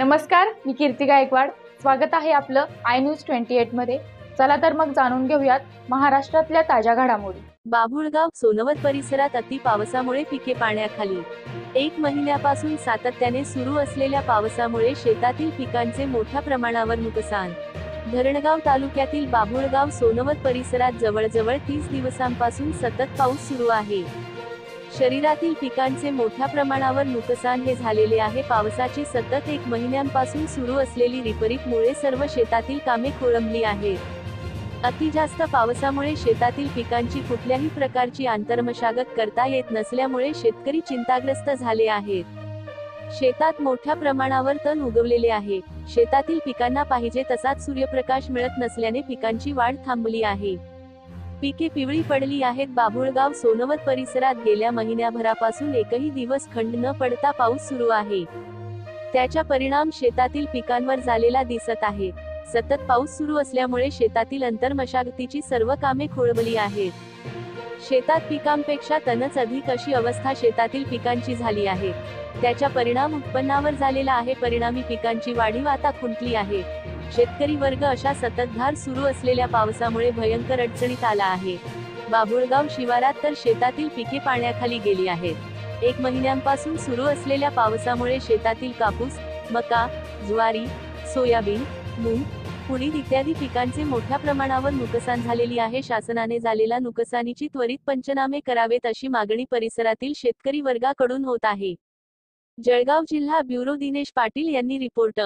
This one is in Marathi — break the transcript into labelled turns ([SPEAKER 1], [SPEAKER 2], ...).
[SPEAKER 1] नमस्कार, मी कीर्ती गायकवाड. स्वागत आहे आपलं आय न्यूज 28 मध्ये. चला तर मग जाणून घेऊयात महाराष्ट्रातल्या ताज्या घडामोडी.
[SPEAKER 2] बाभुळगाव सोनवत परिसरात अति पावसामुळे पिके पाण्याखाली. 1 महिन्यापासून सातत्याने सुरू असलेल्या पावसामुळे शेतातील पिकांचे मोठ्या प्रमाणावर नुकसान. धरणगाव तालुक्यातील बाभुळगाव सोनवत परिसरात जवळजवळ 30 दिवसांपासून सतत पाऊस सुरू आहे. शरीरातील पिकांचे मोठ्या प्रमाणावर नुकसान हे झालेले आहे. पावसाची सतत 1 महिन्यांपासून सुरू असलेली रिपरिपमुळे सर्व शेतातील कामे खोळंबली आहेत. अति जास्त पावसामुळे शेतातील पिकांची कुठल्याही प्रकारची आंतरमशागत करता येत नसल्यामुळे शेतकरी चिंताग्रस्त झाले आहेत. शेतात मोठ्या प्रमाणावर तण उगवलेले आहे. शेतातील पिकांना पाहिजे तसाच सूर्यप्रकाश मिळत नसल्याने पिकांची वाढ थांबली आहे. पिके पिवळी पडली आहेत. बाभुळगाव सोनवत परिसरात गेल्या महिन्याभरापासून एकही दिवस खंड न पडता पाऊस सुरू आहे. त्याचा परिणाम शेतातील पिकांवर झालेला दिसत आहे. सतत पाऊस सुरू असल्यामुळे शेतातील अंतरमशागतीची सर्व कामे खोळंबली आहेत. शेतात पिकांपेक्षा तणच अधिक अशी अवस्था शेतातील पिकांची झाली आहे. त्याचा परिणाम उत्पन्नावर झालेला आहे. परिणामी पिकांची वाढीव आता खुंटली आहे. शेतकरी वर्ग अशा सततधार सुरू असलेल्या पावसामुळे भयंकर अडचणीत आला आहे. बाभुळगाव शिवारात तर शेतातील पिके पाण्याखाली गेली आहेत. 1 महिन्यांपासून सुरू असलेल्या पावसामुळे शेतातील कापूस, मका, ज्वारी, सोयाबीन, मूग, उडीद इत्यादी पिकांचे मोठ्या प्रमाणावर नुकसान झालेली आहे. शासनाने झालेल्या नुकसानीची त्वरित पंचनामे करावेत अशी मागणी परिसरातील शेतकरी वर्गाकडून होत आहे. जळगाव जिल्हा ब्युरो दिनेश पाटील यांनी रिपोर्ट.